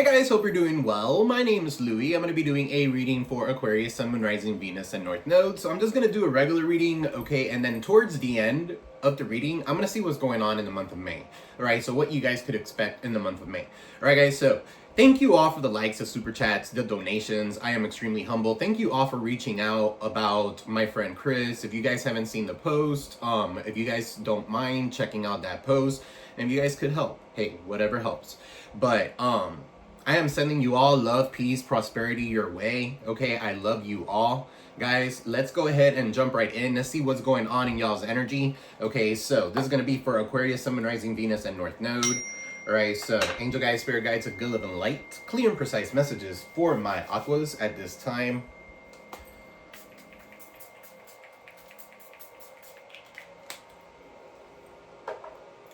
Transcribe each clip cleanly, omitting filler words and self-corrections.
Hey guys, hope you're doing well. My name is Louie. I'm going to be doing a reading for Aquarius, Sun, Moon, Rising, Venus, and North Node. So I'm just going to do a regular reading, okay, and then towards the end of the reading, I'm going to see what's going on in the month of May. Alright, so what you guys could expect in the month of May. Alright guys, so thank you all for the likes, the super chats, the donations. I am extremely humble. Thank you all for reaching out about my friend Chris. If you guys haven't seen the post, if you guys don't mind checking out that post, and if you guys could help, hey, whatever helps. But, I am sending you all love, peace, prosperity your way. Okay, I love you all. Guys, let's go ahead and jump right in. Let's see what's going on in y'all's energy. Okay, so this is going to be for Aquarius, Sun, Moon, Rising, Venus, and North Node. Alright, so angel guides, spirit guides, a good living light. Clear and precise messages for my aquas at this time.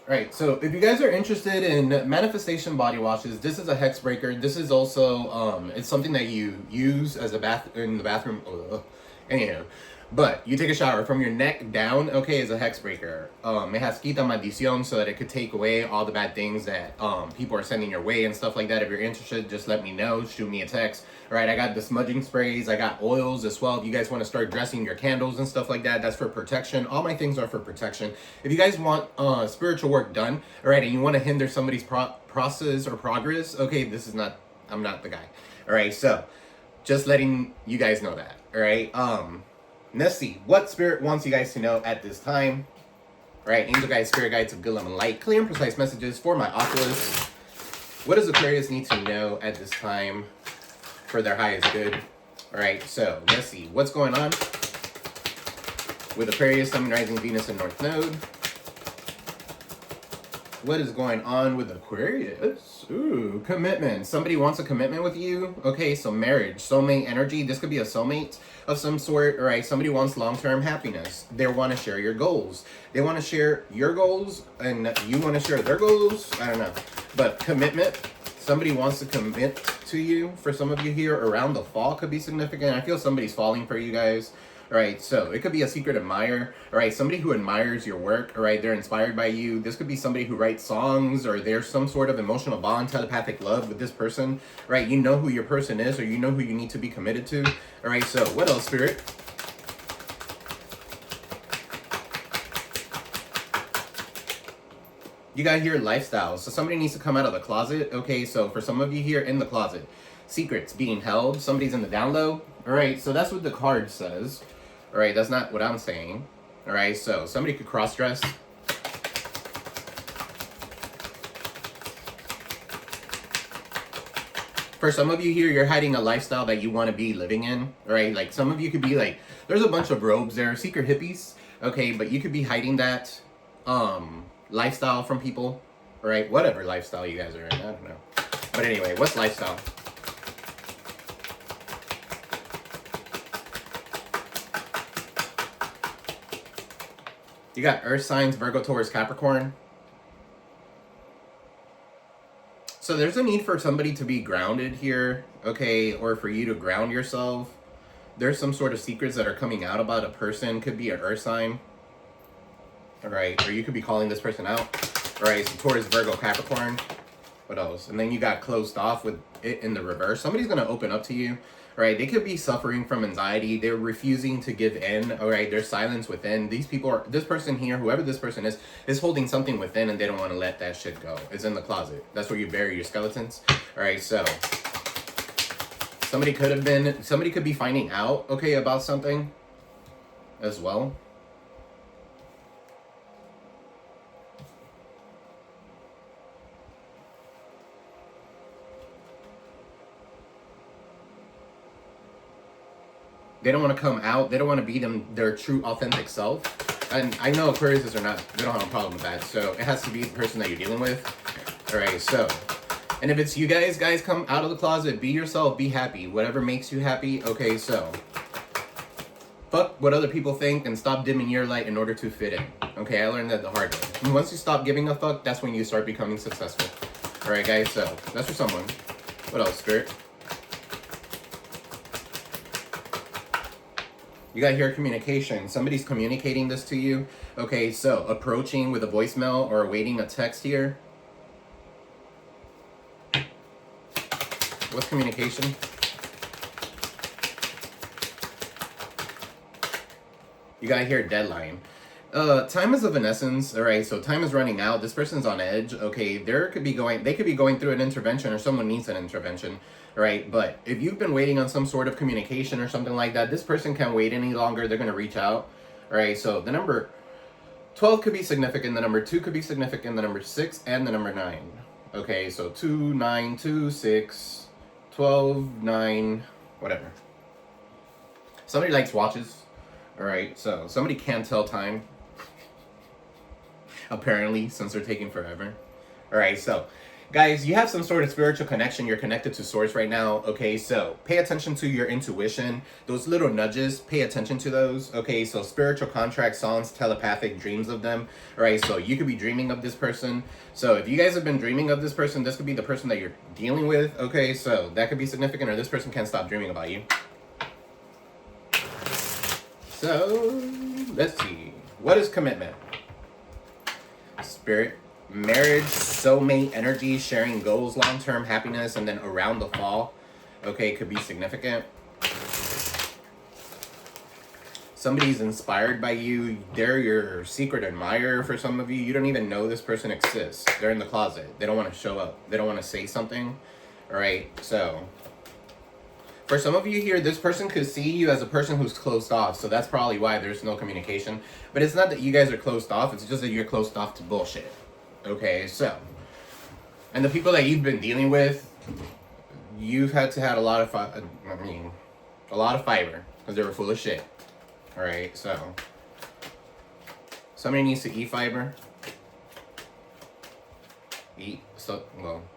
Right, so if you guys are interested in manifestation body washes, this is a hex breaker. This is also it's something that you use as a in the bathroom. Anyhow, but you take a shower from your neck down, okay, is a hex breaker. It has quita maldición, so that it could take away all the bad things that people are sending your way and stuff like that. If you're interested, just let me know, shoot me a text. All right, I got the smudging sprays, I got oils as well. If you guys want to start dressing your candles and stuff like that, that's for protection. All my things are for protection. If you guys want spiritual work done, all right, and you want to hinder somebody's process or progress, okay, this is not, I'm not the guy. All right, so just letting you guys know that. All right, let's see what spirit wants you guys to know at this time. All right, angel guides, spirit guides of good love and light, clear and precise messages for my Oculus. What does Aquarius need to know at this time for their highest good? All right, so let's see what's going on with Aquarius, Sun, Moon, Rising, Venus, and North Node. What is going on with Aquarius? Ooh, commitment. Somebody wants a commitment with you. Okay, so marriage, soulmate energy. This could be a soulmate of some sort. All right, somebody wants long-term happiness. They want to share your goals. They want to share your goals, and you want to share their goals. I don't know. But commitment. Somebody wants to commit to you. For some of you here, around the fall could be significant. I feel somebody's falling for you guys. All right, so it could be a secret admirer. All right, somebody who admires your work. All right, they're inspired by you. This could be somebody who writes songs, or there's some sort of emotional bond, telepathic love with this person. All right, you know who your person is, or you know who you need to be committed to. All right, so what else, Spirit? You got here lifestyles. So somebody needs to come out of the closet. Okay, so for some of you here in the closet, secrets being held. Somebody's in the down low. All right, so that's what the card says. All right, that's not what I'm saying. All right, so somebody could cross-dress. For some of you here, you're hiding a lifestyle that you want to be living in. All right, like some of you could be like, there's a bunch of robes there, secret hippies. Okay, but you could be hiding that lifestyle from people. All right, whatever lifestyle you guys are in, I don't know. But anyway, what's lifestyle? You got earth signs, Virgo, Taurus, Capricorn. So there's a need for somebody to be grounded here, okay, or for you to ground yourself. There's some sort of secrets that are coming out about a person. Could be an earth sign. All right, or you could be calling this person out. All right, so Taurus, Virgo, Capricorn. What else? And then you got closed off with it in the reverse. Somebody's going to open up to you. All right, they could be suffering from anxiety. They're refusing to give in. All right, there's silence within. These people are, this person here, whoever this person is holding something within, and they don't want to let that shit go. It's in the closet. That's where you bury your skeletons. All right, so somebody could be finding out, okay, about something as well. They don't want to come out. They don't want to be their true, authentic self. And I know Aquariuses are not, they don't have a problem with that. So it has to be the person that you're dealing with. All right, so. And if it's you guys come out of the closet. Be yourself. Be happy. Whatever makes you happy. Okay, so. Fuck what other people think and stop dimming your light in order to fit in. Okay, I learned that the hard way. And once you stop giving a fuck, that's when you start becoming successful. All right, guys, so that's for someone. What else, Spirit? You got here communication. Somebody's communicating this to you. Okay, so approaching with a voicemail or awaiting a text here. What's communication? You got here deadline. Time is of an essence. All right, so time is running out. This person's on edge. Okay, they could be going through an intervention, or someone needs an intervention. All right, but if you've been waiting on some sort of communication or something like that, this person can't wait any longer. They're gonna reach out. All right, so the number 12 could be significant. The number 2 could be significant. The number 6 and the number 9. Okay, so 2, 9, 2, 6, 12, 9, whatever. Somebody likes watches. All right, so somebody can't tell time. Apparently, since they're taking forever. All right, so guys, you have some sort of spiritual connection. You're connected to source right now. Okay, so pay attention to your intuition. Those little nudges, pay attention to those. Okay, so spiritual contracts, songs, telepathic dreams of them. All right, so you could be dreaming of this person. So if you guys have been dreaming of this person, this could be the person that you're dealing with. Okay, so that could be significant, or this person can't stop dreaming about you. So let's see. What is commitment? Spirit, marriage, soulmate energy, sharing goals, long-term happiness, and then around the fall. Okay, could be significant. Somebody's inspired by you. They're your secret admirer for some of you. You don't even know this person exists. They're in the closet. They don't want to show up. They don't want to say something. All right, so for some of you here, this person could see you as a person who's closed off. So that's probably why there's no communication. But it's not that you guys are closed off. It's just that you're closed off to bullshit. Okay, so. And the people that you've been dealing with, you've had to have a lot of fiber. Because they were full of shit. Alright, so. Somebody needs to eat fiber.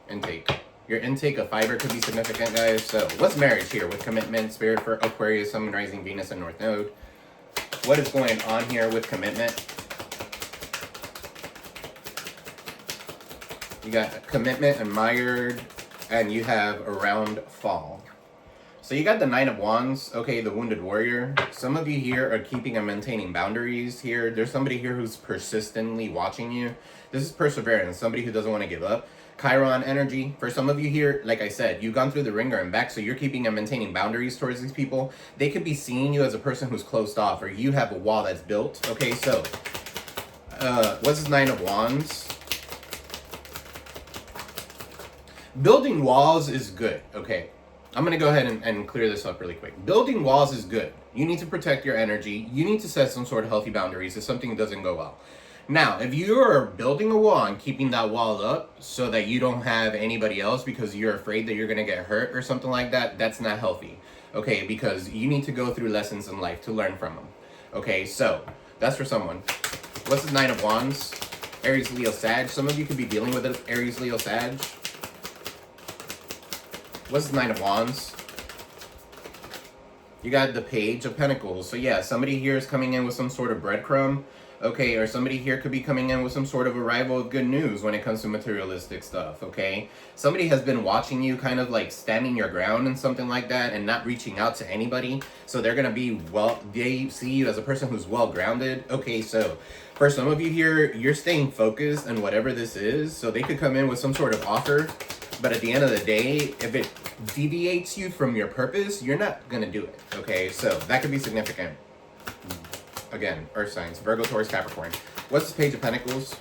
Intake. Your intake of fiber could be significant, guys. So, what's marriage here with commitment, spirit for Aquarius, Sun, Rising, Venus, and North Node? What is going on here with commitment? You got commitment, admired, and you have around fall. So you got the Nine of Wands, okay, the Wounded Warrior. Some of you here are keeping and maintaining boundaries here. There's somebody here who's persistently watching you. This is perseverance, somebody who doesn't want to give up. Chiron energy. For some of you here, like I said, you've gone through the ringer and back, so you're keeping and maintaining boundaries towards these people. They could be seeing you as a person who's closed off, or you have a wall that's built. Okay, so what's this Nine of Wands? Building walls is good. Okay, I'm going to go ahead and clear this up really quick. Building walls is good. You need to protect your energy. You need to set some sort of healthy boundaries if something doesn't go well. Now, if you are building a wall and keeping that wall up so that you don't have anybody else because you're afraid that you're going to get hurt or something like that, that's not healthy. Okay, because you need to go through lessons in life to learn from them. Okay, so that's for someone. What's the Nine of Wands? Aries, Leo, Sag. Some of you could be dealing with an Aries, Leo, Sag. What's the Nine of Wands? You got the Page of Pentacles. So yeah, somebody here is coming in with some sort of breadcrumb. Okay, or somebody here could be coming in with some sort of arrival of good news when it comes to materialistic stuff, okay? Somebody has been watching you kind of like standing your ground and something like that and not reaching out to anybody. So they're going to be they see you as a person who's well-grounded. Okay, so for some of you here, you're staying focused on whatever this is. So they could come in with some sort of offer. But at the end of the day, if it deviates you from your purpose, you're not going to do it, okay? So that could be significant. Again, Earth signs, Virgo, Taurus, Capricorn. What's this Page of Pentacles?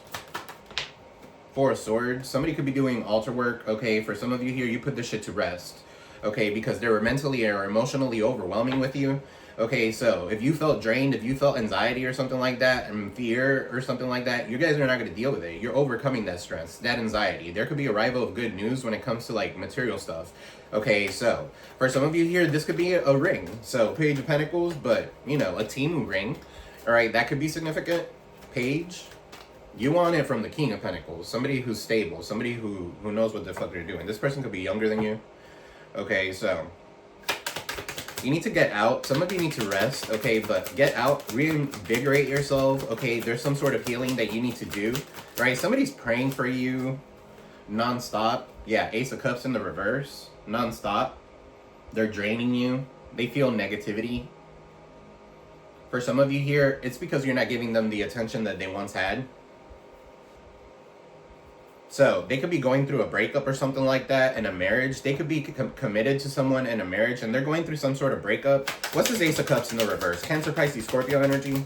Four of Swords. Somebody could be doing altar work, okay? For some of you here, you put this shit to rest, okay? Because they were mentally or emotionally overwhelming with you. Okay, so if you felt drained, if you felt anxiety or something like that, and fear or something like that, you guys are not going to deal with it. You're overcoming that stress, that anxiety. There could be a arrival of good news when it comes to like material stuff. Okay, so for some of you here, this could be a ring. So Page of Pentacles, but you know, a Timu ring. All right, that could be significant. Page, you want it from the King of Pentacles. Somebody who's stable, somebody who knows what the fuck they're doing. This person could be younger than you. Okay, so you need to get out. Some of you need to rest, okay? But get out, reinvigorate yourself, okay? There's some sort of healing that you need to do, right? Somebody's praying for you nonstop. Yeah, Ace of Cups in the reverse, nonstop. They're draining you. They feel negativity. For some of you here, it's because you're not giving them the attention that they once had. So they could be going through a breakup or something like that in a marriage. They could be committed to someone in a marriage and they're going through some sort of breakup. What's this Ace of Cups in the reverse? Cancer, Pisces, Scorpio energy.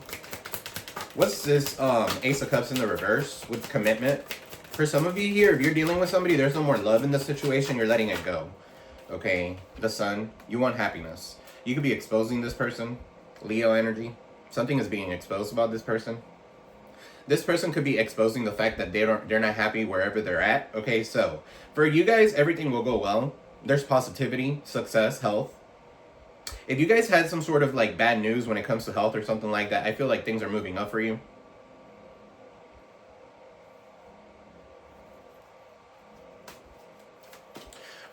What's this Ace of Cups in the reverse with commitment? For some of you here, if you're dealing with somebody, there's no more love in the situation. You're letting it go. Okay, the Sun. You want happiness. You could be exposing this person. Leo energy. Something is being exposed about this person. This person could be exposing the fact that they're not happy wherever they're at. Okay, so for you guys, everything will go well. There's positivity, success, health. If you guys had some sort of like bad news when it comes to health or something like that, I feel like things are moving up for you.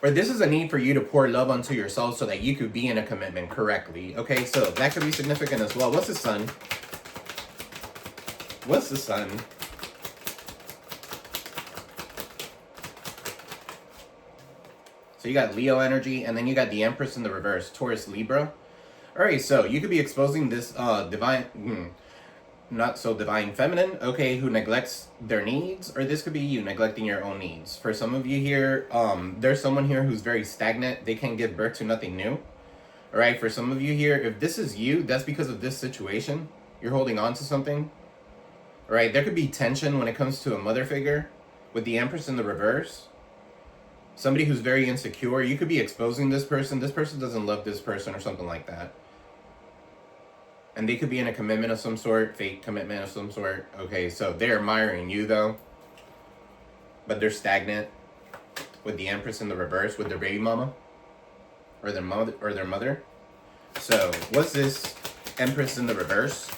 Or this is a need for you to pour love onto yourself so that you could be in a commitment correctly. Okay, so that could be significant as well. What's the Sun? What's the Sun? So you got Leo energy, and then you got the Empress in the reverse, Taurus, Libra. All right, so you could be exposing this not so divine feminine, okay, who neglects their needs, or this could be you neglecting your own needs. For some of you here, there's someone here who's very stagnant. They can't give birth to nothing new. All right, for some of you here, if this is you, that's because of this situation. You're holding on to something. All right, there could be tension when it comes to a mother figure with the Empress in the reverse. Somebody who's very insecure. You could be exposing this person. This person doesn't love this person or something like that. And they could be in a commitment of some sort, fake commitment of some sort. Okay, so they're admiring you though. But they're stagnant with the Empress in the reverse with their baby mama. Or their mother. So, what's this Empress in the reverse?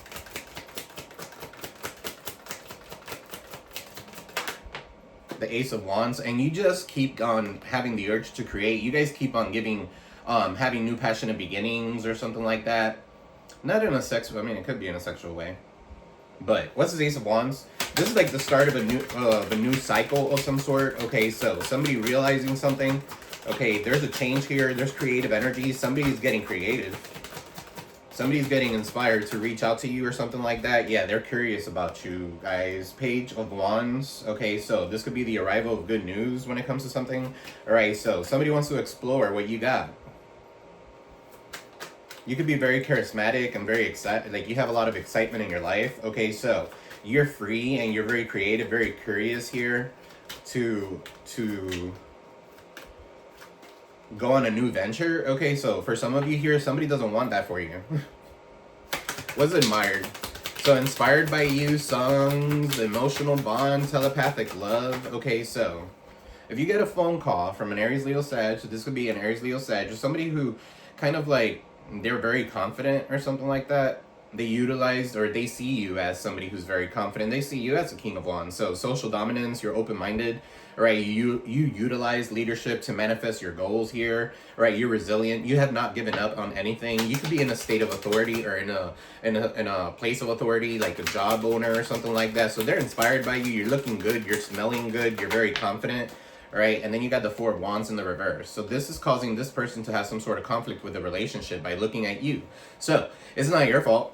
The Ace of Wands, and you just keep on having the urge to create. You guys keep on giving, having new passionate beginnings or something like that. Not in a sexual, I mean, it could be in a sexual way. But what's this Ace of Wands? This is like the start of a new cycle of some sort. Okay, so somebody realizing something. Okay, there's a change here. There's creative energy. Somebody's getting creative. Somebody's getting inspired to reach out to you or something like that. Yeah, they're curious about you guys. Page of Wands. Okay, so this could be the arrival of good news when it comes to something. All right, so somebody wants to explore what you got. You could be very charismatic and very excited. Like you have a lot of excitement in your life. Okay, so you're free and you're very creative, very curious here to go on a new venture. Okay, so for some of you here, somebody doesn't want that for you. What's admired? So inspired by you, songs, emotional bond, telepathic love. Okay, so if you get a phone call from an Aries, Leo, Sag, so this could be an Aries, Leo, Sag, or somebody who kind of like, they're very confident or something like that. They utilize, or they see you as somebody who's very confident. They see you as a King of Wands. So social dominance, you're open-minded, right? You utilize leadership to manifest your goals here, right? You're resilient. You have not given up on anything. You could be in a state of authority or in a place of authority, like a job owner or something like that. So they're inspired by you. You're looking good. You're smelling good. You're very confident. Right, and then you got the Four of Wands in the reverse. So this is causing this person to have some sort of conflict with the relationship by looking at you. So it's not your fault.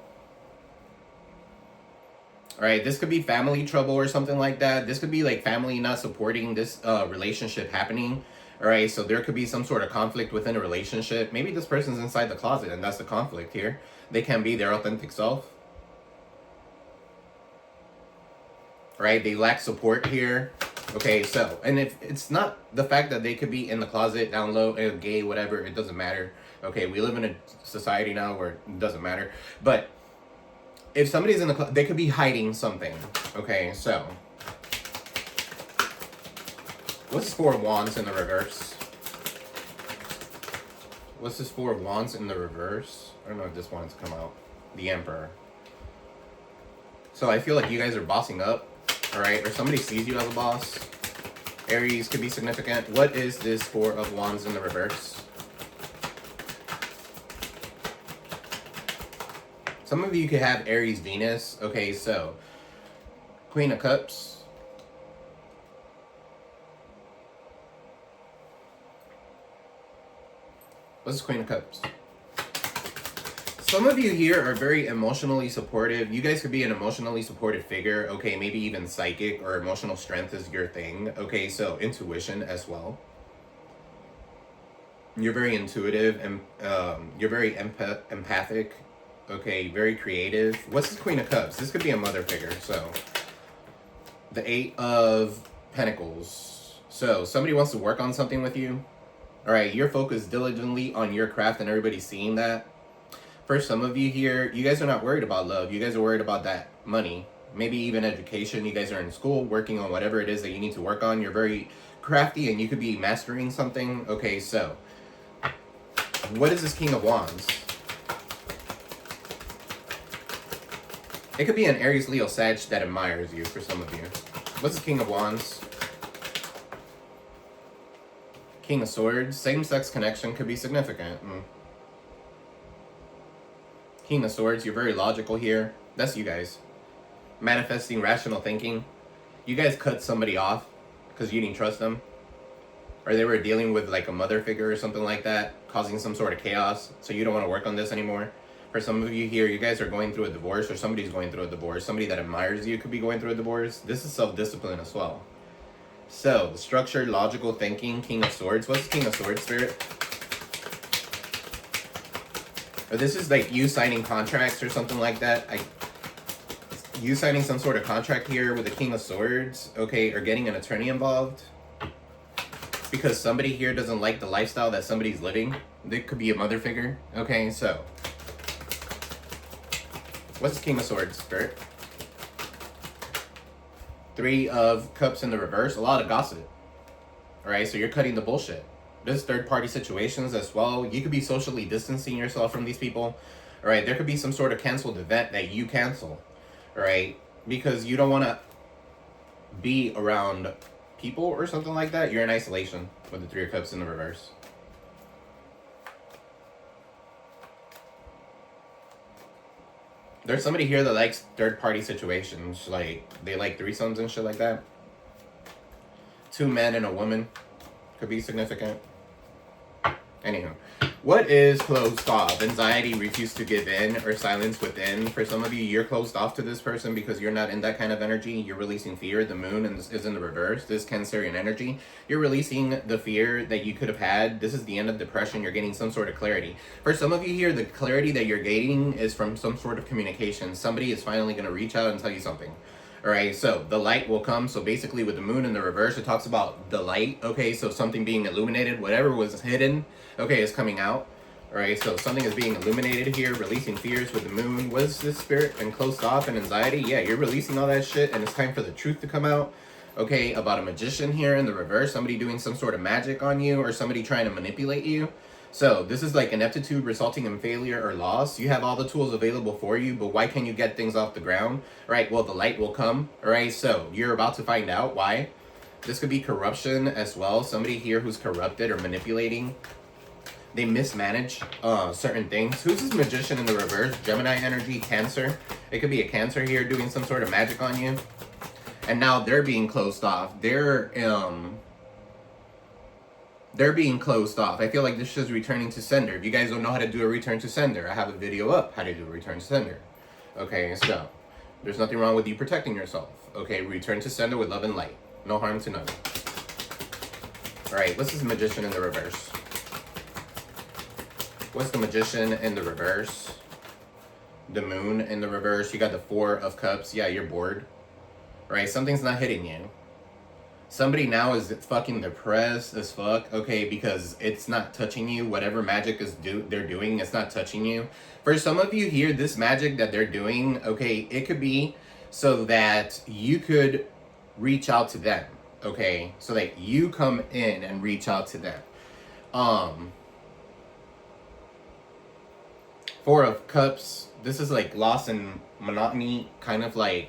All right, this could be family trouble or something like that. This could be like family not supporting this relationship happening. All right, so there could be some sort of conflict within a relationship. Maybe this person's inside the closet and that's the conflict here. They can't be their authentic self. Right, they lack support here. Okay, so, and if it's not the fact that they could be in the closet, down low, gay, whatever, it doesn't matter. Okay, we live in a society now where it doesn't matter. But if somebody's in the closet, they could be hiding something. Okay, so what's this Four of Wands in the reverse? What's this Four of Wands in the reverse? I don't know if this one's come out. The Emperor. So I feel like you guys are bossing up. All right, or somebody sees you as a boss. Aries could be significant. What is this Four of Wands in the reverse? Some of you could have Aries, Venus. Okay, so Queen of Cups. What's the Queen of Cups? Some of you here are very emotionally supportive. You guys could be an emotionally supportive figure. Okay, maybe even psychic or emotional strength is your thing. Okay, so intuition as well. You're very intuitive and you're very empathic. Okay, very creative. What's the Queen of Cups? This could be a mother figure. So the 8 of Pentacles. So somebody wants to work on something with you. All right, you're focused diligently on your craft and everybody's seeing that. For some of you here, you guys are not worried about love. You guys are worried about that money. Maybe even education. You guys are in school working on whatever it is that you need to work on. You're very crafty and you could be mastering something. Okay, so what is this King of Wands? It could be an Aries, Leo, Sag that admires you for some of you. What's the King of Wands? King of Swords. Same-sex connection could be significant. King of Swords, you're very logical here. That's you guys. Manifesting rational thinking. You guys cut somebody off because you didn't trust them. Or they were dealing with like a mother figure or something like that, causing some sort of chaos. So you don't want to work on this anymore. For some of you here, you guys are going through a divorce or somebody's going through a divorce. Somebody that admires you could be going through a divorce. This is self-discipline as well. So, structured, logical thinking, King of Swords. What's the King of Swords, Spirit? Or this is like you signing contracts or something like that. You signing some sort of contract here with the King of Swords, okay, or getting an attorney involved. Because somebody here doesn't like the lifestyle that somebody's living. There could be a mother figure. Okay, so. What's the King of Swords, Spirit? 3 of Cups in the reverse. A lot of gossip. Alright, so you're cutting the bullshit. There's third-party situations as well. You could be socially distancing yourself from these people. All right, there could be some sort of canceled event that you cancel. All right, because you don't want to be around people or something like that. You're in isolation with the 3 of Cups in the reverse. There's somebody here that likes third-party situations. Like, they like threesomes and shit like that. 2 men and a woman could be significant. Anyhow, what is closed off? Anxiety, refuse to give in, or silence within. For some of you, you're closed off to this person because you're not in that kind of energy. You're releasing fear. The moon is in the reverse. This Cancerian energy. You're releasing the fear that you could have had. This is the end of depression. You're getting some sort of clarity. For some of you here, the clarity that you're gaining is from some sort of communication. Somebody is finally going to reach out and tell you something. All right, so the light will come. So basically with the moon in the reverse, it talks about the light. Okay, so something being illuminated, whatever was hidden, okay, is coming out. All right, so something is being illuminated here, releasing fears with the moon. What is this, Spirit? And closed off and anxiety? Yeah, you're releasing all that shit and it's time for the truth to come out. Okay, about a magician here in the reverse, somebody doing some sort of magic on you or somebody trying to manipulate you. So this is like ineptitude resulting in failure or loss. You have all the tools available for you, but why can't you get things off the ground? All right, well, the light will come. All right, so you're about to find out why. This could be corruption as well. Somebody here who's corrupted or manipulating. They mismanage certain things. Who's this magician in the reverse? Gemini energy, Cancer. It could be a Cancer here doing some sort of magic on you. And now they're being closed off. They're being closed off. I feel like this is returning to sender. If you guys don't know how to do a return to sender, I have a video up how to do a return to sender. Okay, so there's nothing wrong with you protecting yourself. Okay, return to sender with love and light. No harm to none. All right, what's this magician in the reverse? What's the magician in the reverse? The moon in the reverse. You got the 4 of Cups. Yeah, you're bored. All right, something's not hitting you. Somebody now is fucking depressed as fuck, okay, because it's not touching you. Whatever magic they're doing, it's not touching you. For some of you here, this magic that they're doing, okay, it could be so that you could reach out to them, okay, so that you come in and reach out to them. 4 of Cups. This is like lost in monotony, kind of like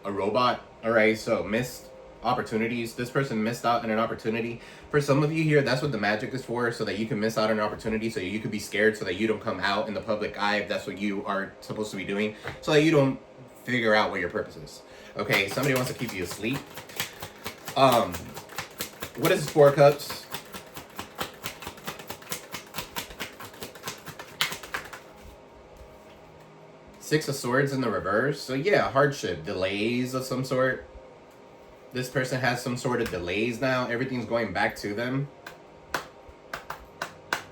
a robot. All right, so missed opportunities. This person missed out on an opportunity. For some of you here, that's what the magic is for, so that you can miss out on an opportunity, so you could be scared, so that you don't come out in the public eye if that's what you are supposed to be doing, so that you don't figure out what your purpose is. Okay, somebody wants to keep you asleep. What is 4 Cups? Six of Swords in the reverse. So yeah, hardship, delays of some sort. This person has some sort of delays now. Everything's going back to them.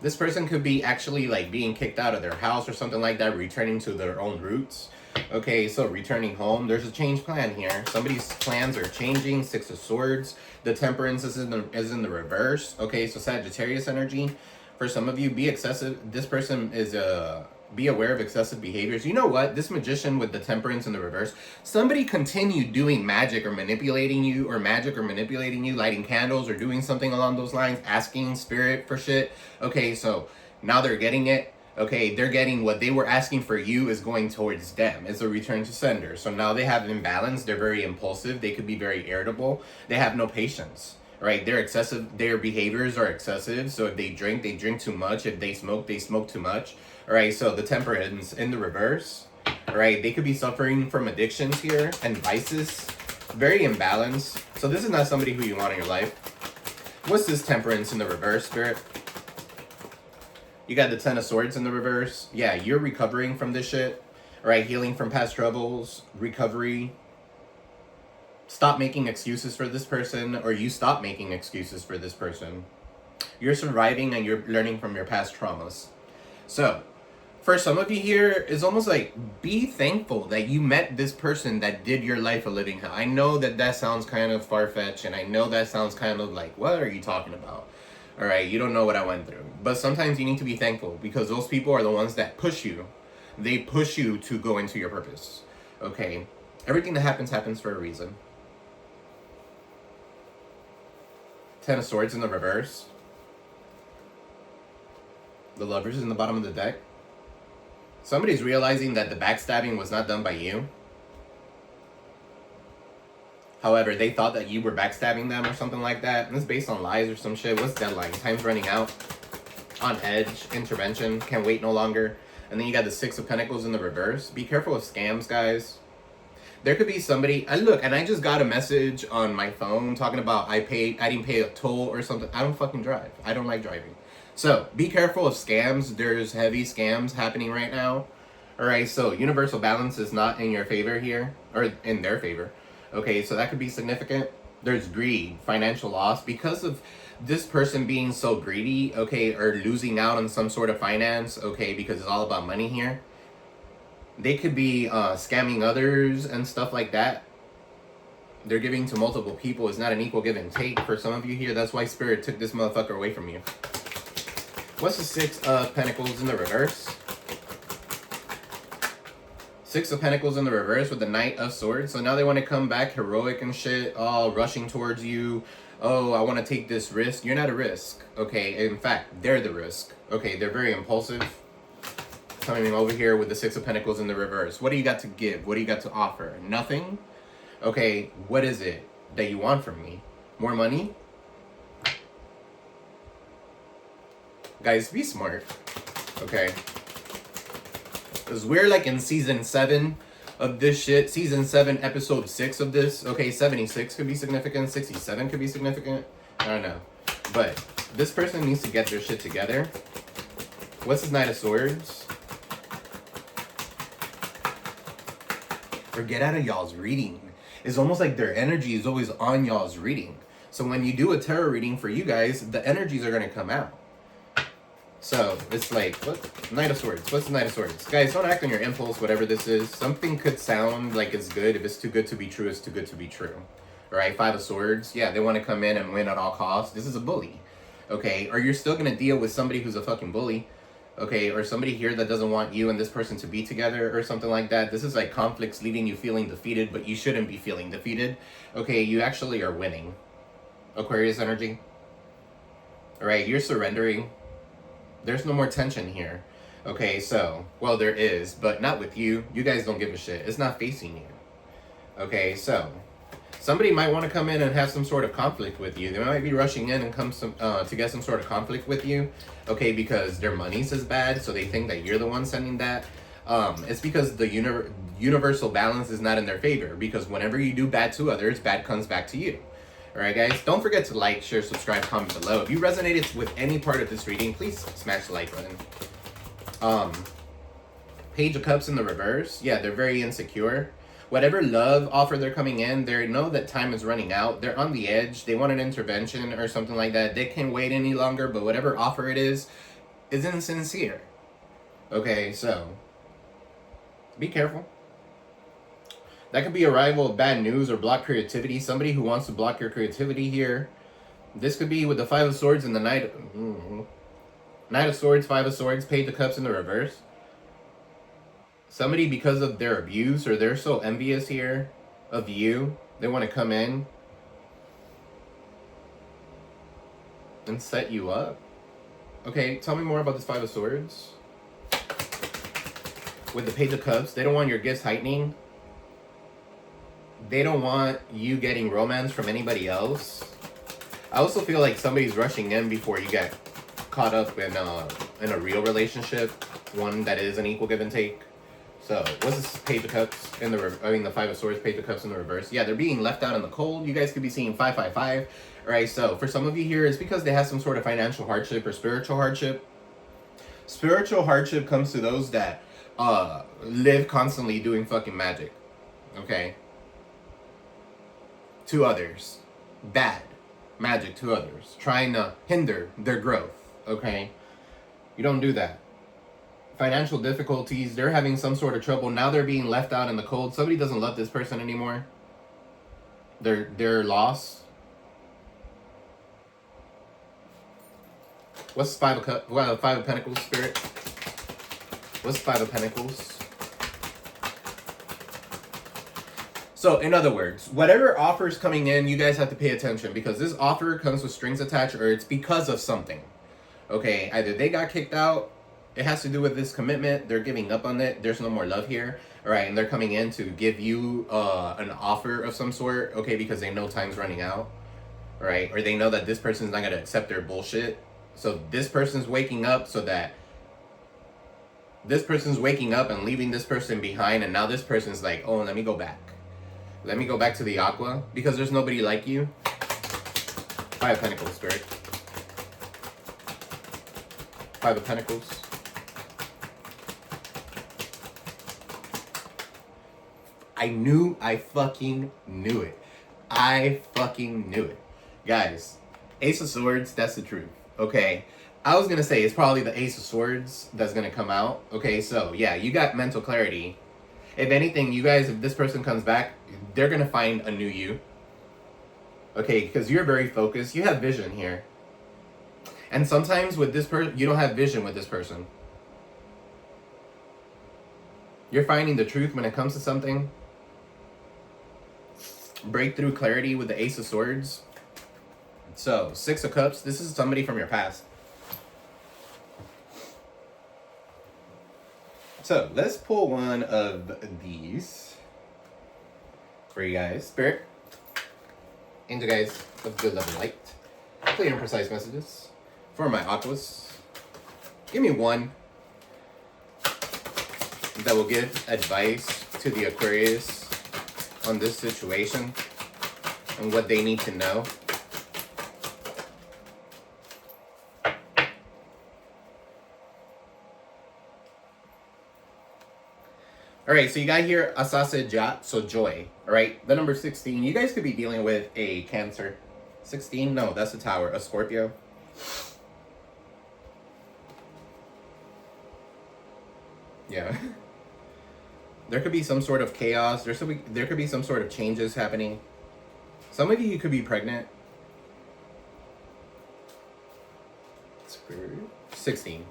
This person could be actually like being kicked out of their house or something like that, returning to their own roots. Okay, so returning home. There's a change plan here. Somebody's plans are changing. Six of Swords. The Temperance is in the reverse. Okay, so Sagittarius energy. For some of you, be excessive. This person is be aware of excessive behaviors. You know what? This Magician with the Temperance in the reverse, somebody continued doing magic or manipulating you, lighting candles or doing something along those lines, asking spirit for shit. Okay, so now they're getting it. Okay, they're getting what they were asking for you is going towards them. It's a return to sender. So now they have imbalance. They're very impulsive. They could be very irritable. They have no patience. Right? They're excessive. Their behaviors are excessive. So if they drink too much. If they smoke too much. All right, so the Temperance in the reverse. All right, they could be suffering from addictions here and vices. Very imbalanced. So this is not somebody who you want in your life. What's this Temperance in the reverse, Spirit? You got the Ten of Swords in the reverse. Yeah, you're recovering from this shit. All right, healing from past troubles, recovery. Stop making excuses for this person, or you stop making excuses for this person. You're surviving and you're learning from your past traumas. So, for some of you here, it's almost like, be thankful that you met this person that did your life a living hell. I know that sounds kind of far-fetched, and I know that sounds kind of like, what are you talking about? All right, you don't know what I went through. But sometimes you need to be thankful, because those people are the ones that push you. They push you to go into your purpose. Okay? Everything that happens for a reason. Ten of Swords in the reverse. The Lovers in the bottom of the deck. Somebody's realizing that the backstabbing was not done by you. However, they thought that you were backstabbing them or something like that. And it's based on lies or some shit. What's deadline? Time's running out. On edge. Intervention. Can't wait no longer. And then you got the Six of Pentacles in the reverse. Be careful of scams, guys. There could be somebody... Look, and I just got a message on my phone talking about I didn't pay a toll or something. I don't fucking drive. I don't like driving. So, be careful of scams. There's heavy scams happening right now. Alright, so universal balance is not in your favor here. Or in their favor. Okay, so that could be significant. There's greed, financial loss. Because of this person being so greedy, okay, or losing out on some sort of finance, okay, because it's all about money here. They could be scamming others and stuff like that. They're giving to multiple people. It's not an equal give and take for some of you here. That's why Spirit took this motherfucker away from you. What's the Six of Pentacles in the reverse? Six of Pentacles in the reverse with the Knight of Swords. So now they want to come back heroic and shit, all rushing towards you. Oh, I want to take this risk. You're not a risk. Okay, in fact, they're the risk. Okay, they're very impulsive. Coming over here with the Six of Pentacles in the reverse. What do you got to give? What do you got to offer? Nothing? Okay, what is it that you want from me? More money? Guys, be smart. Okay? Because we're like in season 7 of this shit. Season 7, episode 6 of this. Okay, 76 could be significant. 67 could be significant. I don't know. But this person needs to get their shit together. What's this Knight of Swords? Or get out of y'all's reading. It's almost like their energy is always on y'all's reading. So when you do a tarot reading for you guys, the energies are going to come out. So, it's like, what? Knight of Swords. What's the Knight of Swords? Guys, don't act on your impulse, whatever this is. Something could sound like it's good. If it's too good to be true, it's too good to be true. Alright, Five of Swords. Yeah, they want to come in and win at all costs. This is a bully. Okay, or you're still going to deal with somebody who's a fucking bully. Okay, or somebody here that doesn't want you and this person to be together or something like that. This is like conflicts leaving you feeling defeated, but you shouldn't be feeling defeated. Okay, you actually are winning. Aquarius energy. Alright, you're surrendering. There's no more tension here. Okay, so, well, there is, but not with you. You guys don't give a shit. It's not facing you. Okay, so, somebody might want to come in and have some sort of conflict with you. They might be rushing in and come to get some sort of conflict with you. Okay, because their money's is bad, so they think that you're the one sending that. It's because the universal balance is not in their favor. Because whenever you do bad to others, bad comes back to you. Alright guys, don't forget to like, share, subscribe, comment below. If you resonated with any part of this reading, please smash the like button. Page of Cups in the reverse, yeah, they're very insecure. Whatever love offer they're coming in, they know that time is running out. They're on the edge. They want an intervention or something like that. They can't wait any longer, but whatever offer it is insincere. Okay, so be careful. That could be arrival of bad news or block creativity. Somebody who wants to block your creativity here. This could be with the Five of Swords and the Knight of Swords, Five of Swords, Page of Cups in the reverse. Somebody, because of their abuse or they're so envious here of you, they want to come in and set you up. Okay, tell me more about this Five of Swords. With the Page of Cups, they don't want your gifts heightening. They don't want you getting romance from anybody else. I also feel like somebody's rushing in before you get caught up in a real relationship, one that is an equal give and take. So, what's this Page of Cups in the the Five of Swords, Page of Cups in the reverse? Yeah, they're being left out in the cold. You guys could be seeing 555. All right, so for some of you here, it's because they have some sort of financial hardship or spiritual hardship. Spiritual hardship comes to those that live constantly doing fucking magic. Okay? To others. Bad magic to others. Trying to hinder their growth. Okay? You don't do that. Financial difficulties, they're having some sort of trouble. Now they're being left out in the cold. Somebody doesn't love this person anymore. They're lost. What's Five of Pentacles, Spirit? What's Five of Pentacles? So, in other words, whatever offer is coming in, you guys have to pay attention because this offer comes with strings attached or it's because of something. Okay, either they got kicked out, it has to do with this commitment, they're giving up on it, there's no more love here, all right, and they're coming in to give you an offer of some sort, okay, because they know time's running out, all right, or they know that this person's not going to accept their bullshit. So this person's waking up so that this person's waking up and leaving this person behind, and now this person's like, oh, let me go back. Let me go back to the Aqua because there's nobody like you. Five of Pentacles, Spirit. Five of Pentacles. I fucking knew it. I fucking knew it. Guys, Ace of Swords, that's the truth. Okay, I was gonna say it's probably the Ace of Swords that's gonna come out. Okay, so yeah, you got mental clarity. If anything, you guys, if this person comes back, they're gonna find a new you. Okay, because you're very focused. You have vision here. And sometimes with this person, you don't have vision with this person. You're finding the truth when it comes to something. Breakthrough clarity with the Ace of Swords. So, Six of Cups, this is somebody from your past. So, let's pull one of these for you guys. Spirit, angel guys of good love and light. Clear and precise messages for my Aquas. Give me one that will give advice to the Aquarius on this situation and what they need to know. All right, so you got here Asase Ja, so joy. All right, the number 16. You guys could be dealing with a Cancer. 16? No, that's a Tower. A Scorpio. Yeah. There could be some sort of chaos. There could be some sort of changes happening. Some of you could be pregnant. 16.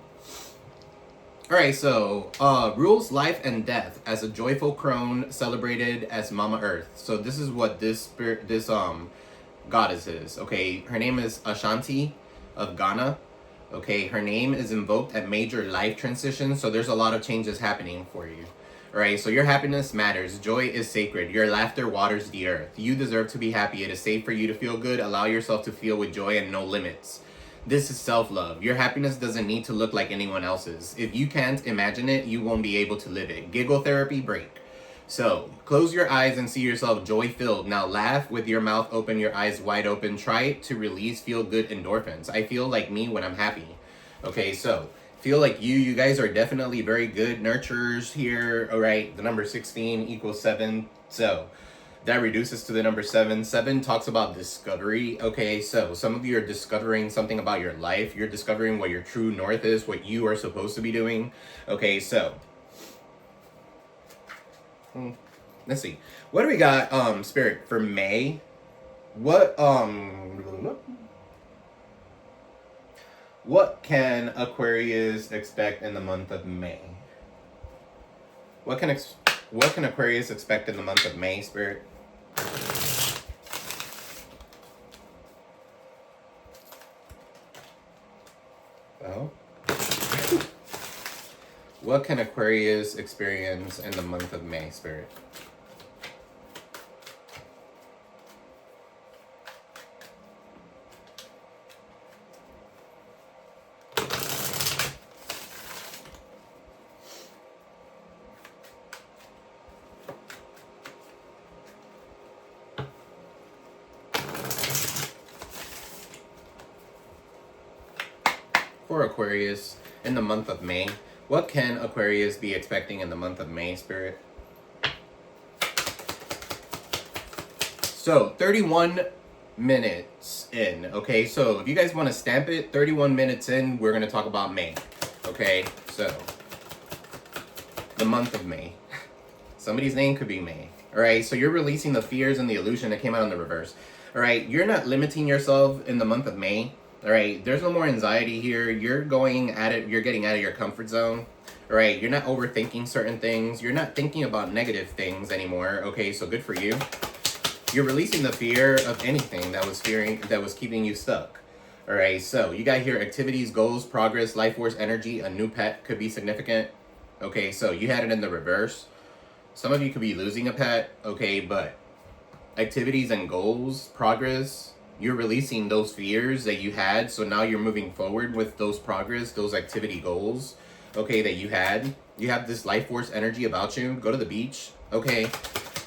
Alright, so, rules life and death as a joyful crone celebrated as Mama Earth. So this is what this goddess is, okay? Her name is Ashanti of Ghana. Okay, her name is invoked at major life transitions, so there's a lot of changes happening for you. Alright, so your happiness matters. Joy is sacred. Your laughter waters the earth. You deserve to be happy. It is safe for you to feel good. Allow yourself to feel with joy and no limits. This is self-love. Your happiness doesn't need to look like anyone else's. If you can't imagine it, you won't be able to live it. Giggle therapy, break. So, close your eyes and see yourself joy-filled. Now laugh with your mouth open, your eyes wide open. Try to release feel-good endorphins. I feel like me when I'm happy. Okay, so feel like you guys are definitely very good nurturers here. All right, the number 16 equals 7, so that reduces to the number 7. 7 talks about discovery. Okay, so some of you are discovering something about your life. You're discovering what your true north is, what you are supposed to be doing. Okay, so let's see. What do we got, Spirit, for May? What can Aquarius expect in the month of May? What can Aquarius expect in the month of May, Spirit? Well, what can Aquarius experience in the month of May, Spirit? For Aquarius in the month of May, what can Aquarius be expecting in the month of May, Spirit? So 31 minutes in. Okay, so if you guys want to stamp it, 31 minutes in, we're going to talk about May. Okay, so the month of May. Somebody's name could be May. All right, so you're releasing the fears and the illusion that came out in the reverse. All right, you're not limiting yourself in the month of May. All right, there's no more anxiety here. You're going at it. You're getting out of your comfort zone. All right, you're not overthinking certain things. You're not thinking about negative things anymore. Okay, so good for you. You're releasing the fear of anything that was keeping you stuck. All right, so you got here activities, goals, progress, life force, energy. A new pet could be significant. Okay, so you had it in the reverse. Some of you could be losing a pet. Okay, but activities and goals, progress. You're releasing those fears that you had, so now you're moving forward with those progress, those activity goals, okay, that you had. You have this life force energy about you. Go to the beach, okay?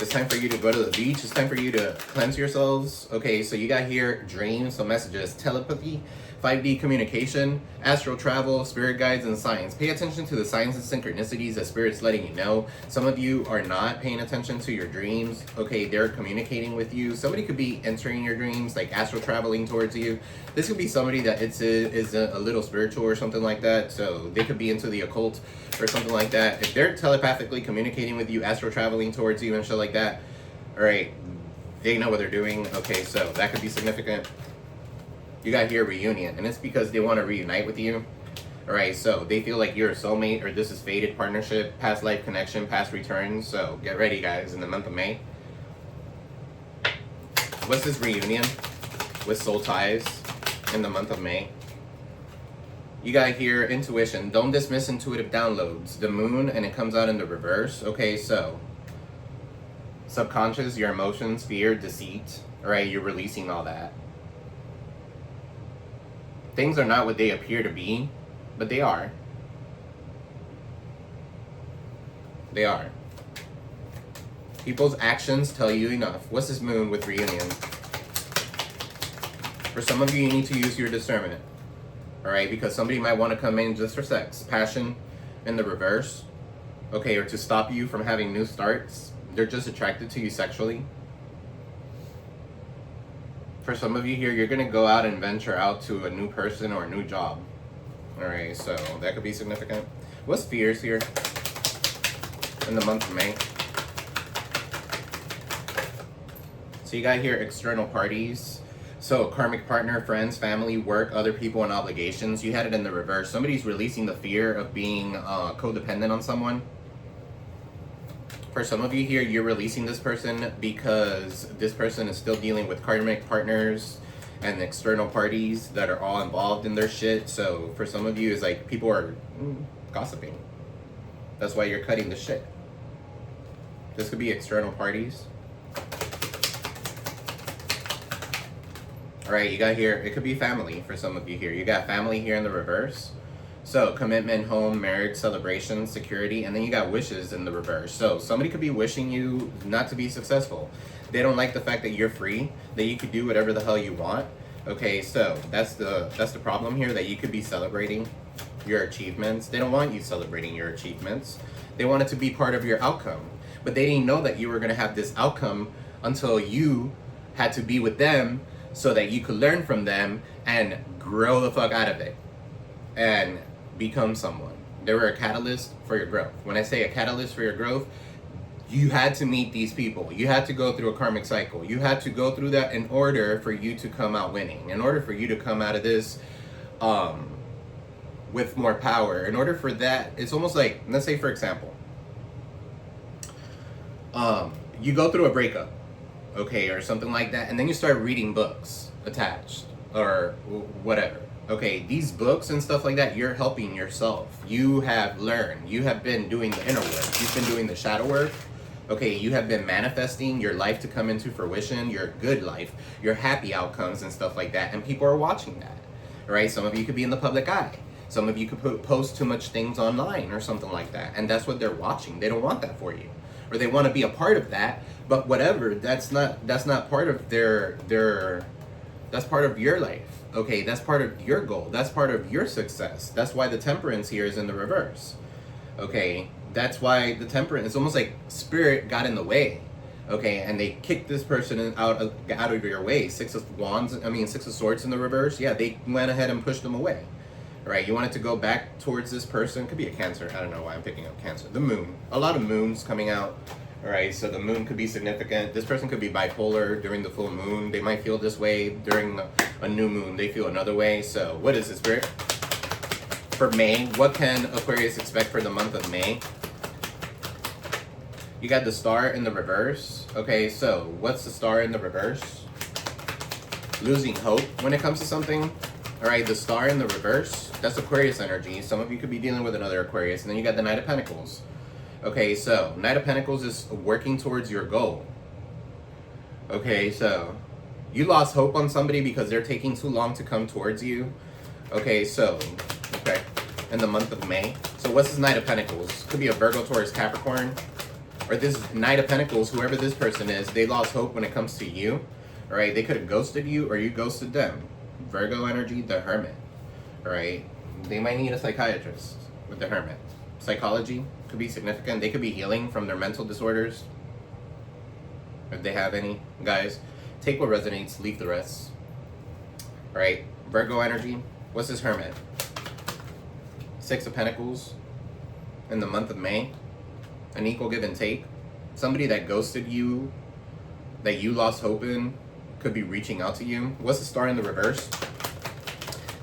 It's time for you to go to the beach. It's time for you to cleanse yourselves, okay? So you got here dreams, so messages, telepathy, 5D communication, astral travel, spirit guides, and signs. Pay attention to the signs and synchronicities that Spirit's letting you know. Some of you are not paying attention to your dreams. Okay, they're communicating with you. Somebody could be entering your dreams, like astral traveling towards you. This could be somebody that is a little spiritual or something like that. So they could be into the occult or something like that. If they're telepathically communicating with you, astral traveling towards you and shit like that, all right, they know what they're doing. Okay, so that could be significant. You got here reunion, and it's because they want to reunite with you. All right, so they feel like you're a soulmate, or this is fated partnership, past life connection, past returns. So get ready, guys, in the month of May. What's this reunion with soul ties in the month of May? You got here intuition. Don't dismiss intuitive downloads. The moon, and it comes out in the reverse. Okay, so subconscious, your emotions, fear, deceit. All right, you're releasing all that. Things are not what they appear to be, but they are. They are. People's actions tell you enough. What's this moon with reunion? For some of you, you need to use your discernment. All right, because somebody might want to come in just for sex. Passion in the reverse. Okay, or to stop you from having new starts. They're just attracted to you sexually. For some of you here, you're going to go out and venture out to a new person or a new job. All right, so that could be significant. What's fears here in the month of May? So you got here external parties. So karmic partner, friends, family, work, other people, and obligations. You had it in the reverse. Somebody's releasing the fear of being codependent on someone. For some of you here, you're releasing this person because this person is still dealing with karmic partners and external parties that are all involved in their shit. So for some of you, it's like people are gossiping. That's why you're cutting the shit. This could be external parties. All right, you got here, it could be family for some of you here. You got family here in the reverse. So commitment, home, marriage, celebration, security, and then you got wishes in the reverse. So somebody could be wishing you not to be successful. They don't like the fact that you're free, that you could do whatever the hell you want. Okay, so that's the problem here, that you could be celebrating your achievements. They don't want you celebrating your achievements. They want it to be part of your outcome. But they didn't know that you were going to have this outcome until you had to be with them so that you could learn from them and grow the fuck out of it and become someone. They were a catalyst for your growth. When I say a catalyst for your growth, you had to meet these people. You had to go through a karmic cycle. You had to go through that in order for you to come out winning. In order for you to come out of this with more power. In order for that, it's almost like, let's say for example, you go through a breakup, okay, or something like that, and then you start reading books attached or whatever. Okay, these books and stuff like that, you're helping yourself. You have learned. You have been doing the inner work. You've been doing the shadow work. Okay, you have been manifesting your life to come into fruition, your good life, your happy outcomes and stuff like that, and people are watching that, right? Some of you could be in the public eye. Some of you could post too much things online or something like that, and that's what they're watching. They don't want that for you, or they want to be a part of that, but whatever, that's not part of that's part of your life. Okay, that's part of your goal. That's part of your success. That's why the temperance here is in the reverse. Okay, that's why the temperance, it's almost like spirit got in the way. Okay, and they kicked this person out of your way. Six of Swords in the reverse. Yeah, they went ahead and pushed them away. Right, you wanted to go back towards this person. Could be a Cancer. I don't know why I'm picking up Cancer. The moon. A lot of moons coming out. All right, so the moon could be significant. This person could be bipolar during the full moon. They might feel this way during a new moon. They feel another way. So what is it, Spirit? For May, what can Aquarius expect for the month of May? You got the Star in the reverse. Okay, so what's the Star in the reverse? Losing hope when it comes to something. All right, the Star in the reverse, that's Aquarius energy. Some of you could be dealing with another Aquarius. And then you got the Knight of Pentacles. Okay, so Knight of Pentacles is working towards your goal. Okay, so you lost hope on somebody because they're taking too long to come towards you. Okay, so, in the month of May. So what's this Knight of Pentacles? Could be a Virgo, Taurus, Capricorn. Or this Knight of Pentacles, whoever this person is, they lost hope when it comes to you. All right, they could have ghosted you or you ghosted them. Virgo energy, the Hermit. All right, they might need a psychiatrist with the Hermit. Psychology could be significant. They could be healing from their mental disorders, if they have any. Guys, take what resonates, leave the rest. All right, Virgo energy. What's this Hermit? Six of Pentacles in the month of May. An equal give and take. Somebody that ghosted you, that you lost hope in, could be reaching out to you. What's the Star in the reverse?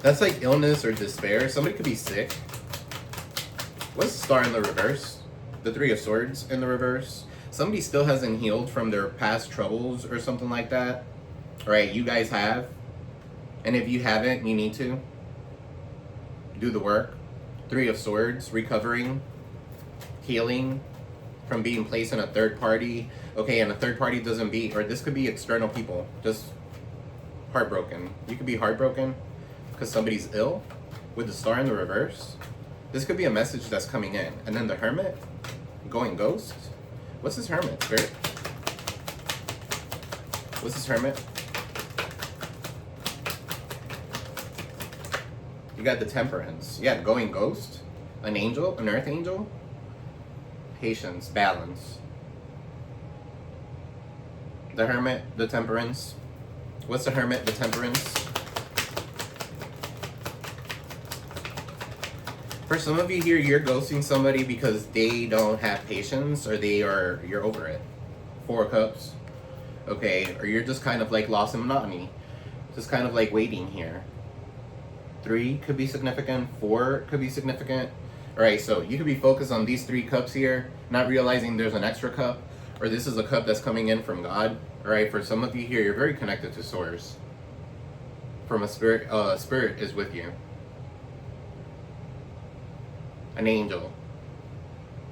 That's like illness or despair. Somebody could be sick. What's the Star in the reverse? The Three of Swords in the reverse. Somebody still hasn't healed from their past troubles or something like that. All right, you guys have. And if you haven't, you need to do the work. Three of Swords, recovering, healing from being placed in a third party. Okay, and a third party doesn't be, or this could be external people, just heartbroken. You could be heartbroken because somebody's ill with the Star in the reverse. This could be a message that's coming in. And then the Hermit, going ghost. What's this Hermit, Spirit? What's this Hermit? You got the Temperance. Yeah, going ghost. An angel, an earth angel. Patience, balance. The Hermit, the Temperance. What's the Hermit, the Temperance? For some of you here, you're ghosting somebody because they don't have patience, or you're over it. Four of Cups. Okay, or you're just kind of like lost in monotony. Just kind of like waiting here. 3 could be significant. 4 could be significant. All right, so you could be focused on these 3 cups here, not realizing there's an extra cup, or this is a cup that's coming in from God. All right, for some of you here, you're very connected to Source. From a spirit, spirit is with you. An angel.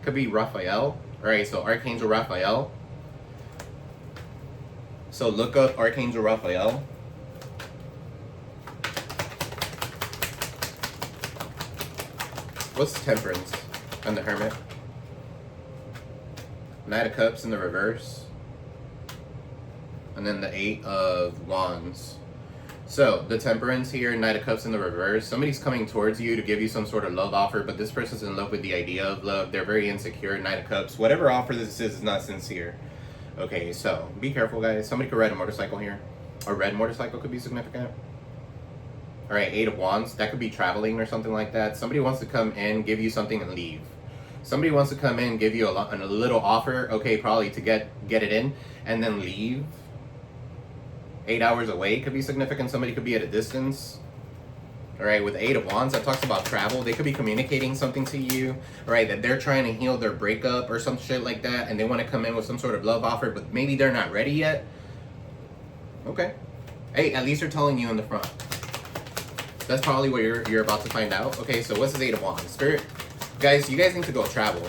Could be Raphael. All right, so Archangel Raphael. So look up Archangel Raphael. What's the Temperance and the Hermit? Knight of Cups in the reverse. And then the 8 of Wands. So, the Temperance here, Knight of Cups in the reverse. Somebody's coming towards you to give you some sort of love offer, but this person's in love with the idea of love. They're very insecure, Knight of Cups. Whatever offer this is not sincere. Okay, so be careful, guys. Somebody could ride a motorcycle here. A red motorcycle could be significant. All right, 8 of Wands. That could be traveling or something like that. Somebody wants to come in, give you something, and leave. Somebody wants to come in, give you a little offer, okay, probably to get it in, and then leave. 8 hours away could be significant. Somebody could be at a distance. All right, with 8 of Wands, that talks about travel. They could be communicating something to you, all right, that they're trying to heal their breakup or some shit like that, and they want to come in with some sort of love offer, but maybe they're not ready yet. Okay. Hey, at least they're telling you in the front. That's probably what you're about to find out. Okay, so what's this 8 of Wands? Spirit, guys, you guys need to go travel.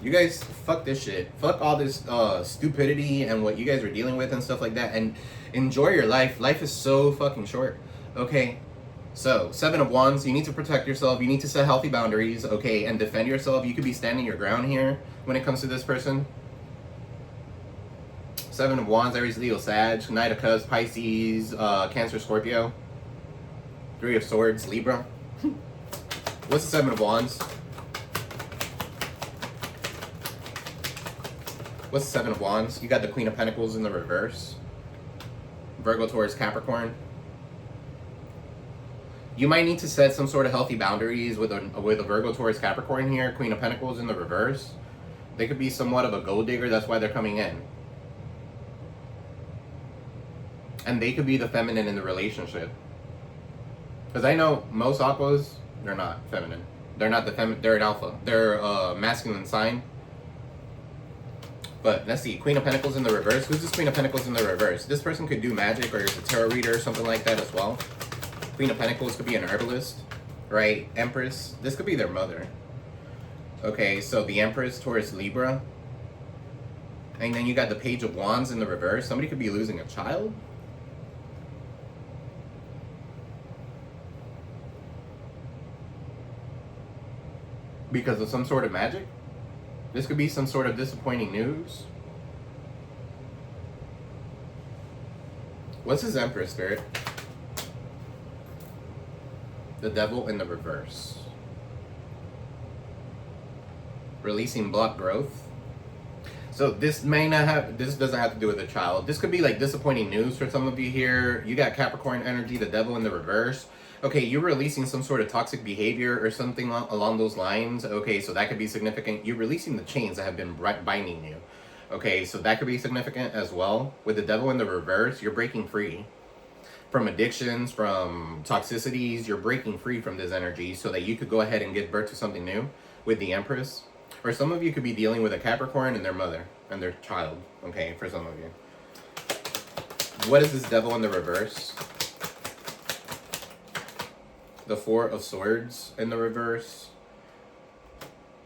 You guys, fuck this shit. Fuck all this stupidity and what you guys are dealing with and stuff like that, and enjoy your life. Life is so fucking short. Okay, so 7 of Wands, you need to protect yourself. You need to set healthy boundaries, okay, and defend yourself. You could be standing your ground here when it comes to this person. 7 of Wands, Aries, Leo, Sag, Knight of Cups, Pisces, Cancer, Scorpio. 3 of Swords, Libra. What's the 7 of Wands? What's the 7 of Wands? You got the Queen of Pentacles in the reverse. Virgo, Taurus, Capricorn. You might need to set some sort of healthy boundaries with a Virgo, Taurus, Capricorn here. Queen of Pentacles in the reverse. They could be somewhat of a gold digger. That's why they're coming in. And they could be the feminine in the relationship. Because I know most Aquas, they're not feminine. They're not the they're an alpha. They're a masculine sign. But let's see, Queen of Pentacles in the reverse. Who's this Queen of Pentacles in the reverse? This person could do magic or is a tarot reader or something like that as well. Queen of Pentacles could be an herbalist, right? Empress, this could be their mother. Okay, so the Empress, Taurus, Libra. And then you got the Page of Wands in the reverse. Somebody could be losing a child. Because of some sort of magic. This could be some sort of disappointing news. What's his Empress, Spirit? The Devil in the reverse. Releasing block growth. So this doesn't have to do with a child. This could be like disappointing news for some of you here. You got Capricorn energy, the Devil in the reverse. Okay, you're releasing some sort of toxic behavior or something along those lines. Okay, so that could be significant. You're releasing the chains that have been binding you. Okay, so that could be significant as well. With the Devil in the reverse, you're breaking free from addictions, from toxicities. You're breaking free from this energy so that you could go ahead and give birth to something new with the Empress. Or some of you could be dealing with a Capricorn and their mother and their child. Okay, for some of you. What is this Devil in the reverse? The 4 of Swords in the reverse.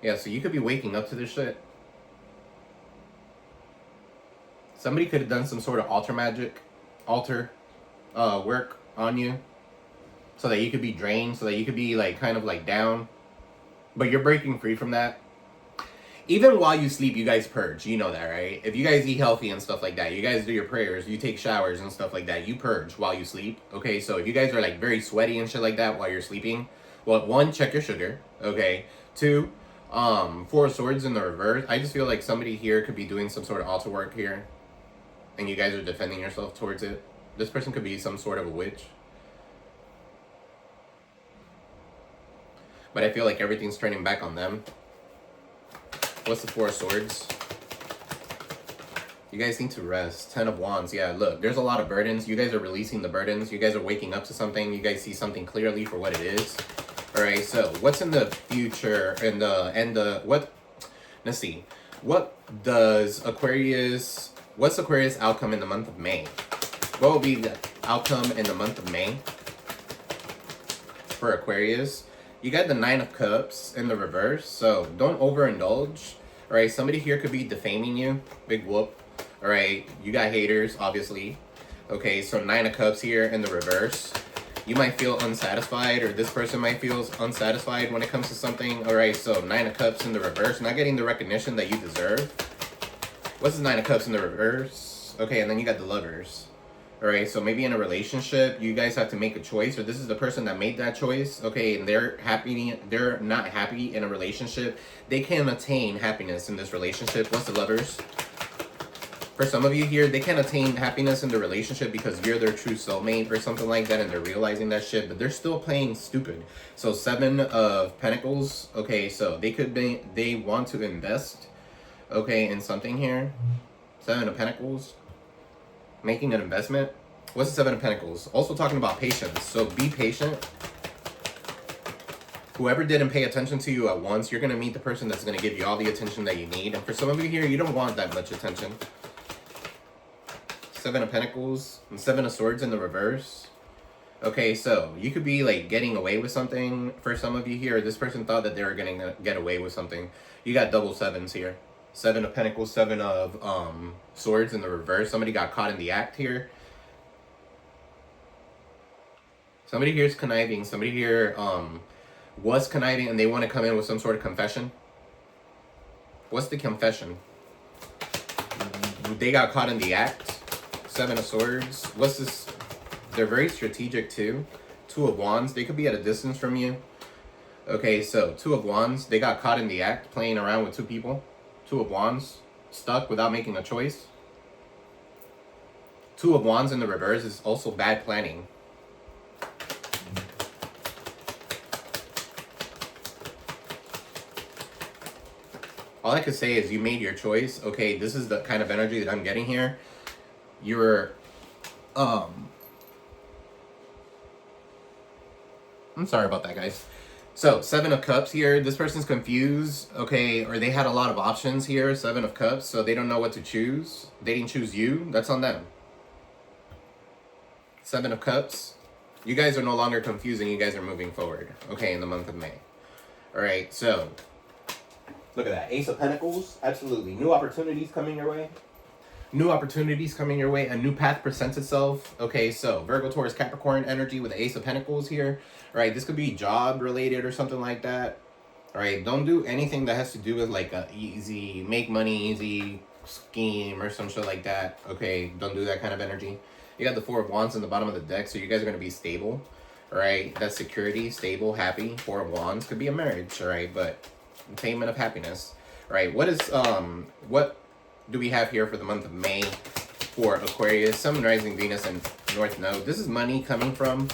Yeah, so you could be waking up to this shit. Somebody could have done some sort of altar work on you. So that you could be drained, so that you could be like kind of like down. But you're breaking free from that. Even while you sleep, you guys purge. You know that, right? If you guys eat healthy and stuff like that, you guys do your prayers, you take showers and stuff like that, you purge while you sleep. Okay, so if you guys are like very sweaty and shit like that while you're sleeping, well, 1, check your sugar. Okay. 2, 4 of Swords in the reverse. I just feel like somebody here could be doing some sort of altar work here, and you guys are defending yourself towards it. This person could be some sort of a witch. But I feel like everything's turning back on them. What's the 4 of Swords? You guys need to rest. 10 of Wands. Yeah, look, there's a lot of burdens. You guys are releasing the burdens. You guys are waking up to something. You guys see something clearly for what it is. All right, so what's in the future let's see. What's Aquarius outcome in the month of May? What will be the outcome in the month of May for Aquarius? You got the 9 of Cups in the reverse, so don't overindulge. All right, somebody here could be defaming you. Big whoop. All right, you got haters, obviously. Okay, so 9 of Cups here in the reverse. You might feel unsatisfied, or this person might feel unsatisfied when it comes to something. All right, so 9 of Cups in the reverse, not getting the recognition that you deserve. What's the 9 of Cups in the reverse? Okay, and then you got the Lovers. All right, so maybe in a relationship, you guys have to make a choice, or this is the person that made that choice, okay, and they're not happy in a relationship. They can attain happiness in this relationship. What's the Lovers? For some of you here, they can attain happiness in the relationship because you're their true soulmate or something like that, and they're realizing that shit, but they're still playing stupid. So 7 of Pentacles, okay, so they want to invest, okay, in something here. 7 of Pentacles. Making an investment. What's the 7 of Pentacles? Also talking about patience. So be patient. Whoever didn't pay attention to you at once, you're going to meet the person that's going to give you all the attention that you need. And for some of you here, you don't want that much attention. 7 of Pentacles and 7 of Swords in the reverse. Okay, so you could be like getting away with something for some of you here. This person thought that they were going to get away with something. You got double 7s here. 7 of Pentacles, 7 of Swords in the reverse. Somebody got caught in the act here. Somebody here is conniving. Somebody here was conniving and they want to come in with some sort of confession. What's the confession? They got caught in the act. 7 of Swords. What's this? They're very strategic too. 2 of Wands. They could be at a distance from you. Okay, so 2 of Wands. They got caught in the act playing around with 2 people. 2 of Wands, stuck without making a choice. 2 of Wands in the reverse is also bad planning. All I could say is you made your choice. Okay, this is the kind of energy that I'm getting here. You're, I'm sorry about that, guys. So, 7 of Cups here. This person's confused, okay, or they had a lot of options here. 7 of Cups, so they don't know what to choose. They didn't choose you. That's on them. 7 of Cups. You guys are no longer confused and you guys are moving forward, okay, in the month of May. All right, so look at that. Ace of Pentacles. Absolutely. New opportunities coming your way. New opportunities coming your way. A new path presents itself. Okay, so Virgo, Taurus, Capricorn energy with the Ace of Pentacles here. All right, this could be job related or something like that. All right, don't do anything that has to do with like a easy, make money easy scheme or some shit like that. Okay, don't do that kind of energy. You got the 4 of Wands in the bottom of the deck, so you guys are going to be stable. All right, that's security, stable, happy. 4 of Wands could be a marriage, all right, but attainment of happiness. All right, what do we have here for the month of May for Aquarius, Sun, Rising, Venus, and North Node? This is money coming from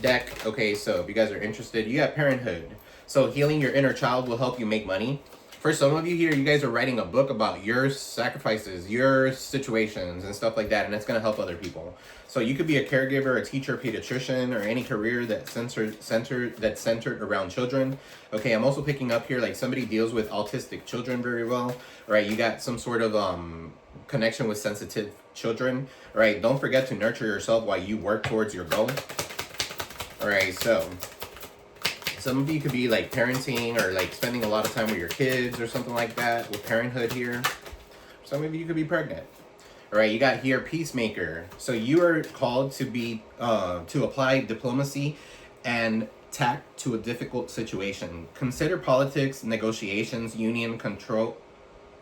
deck. Okay, so if you guys are interested, you got parenthood. So healing your inner child will help you make money. For some of you here, you guys are writing a book about your sacrifices, your situations, and stuff like that, and it's going to help other people. So you could be a caregiver, a teacher, a pediatrician, or any career that's centered around children. Okay, I'm also picking up here like somebody deals with autistic children very well. Right, you got some sort of connection with sensitive children. Right, don't forget to nurture yourself while you work towards your goal. All right, so some of you could be like parenting or like spending a lot of time with your kids or something like that with parenthood here. Some of you could be pregnant. All right, you got here peacemaker. So you are called to be to apply diplomacy and tact to a difficult situation. Consider politics, negotiations, union control,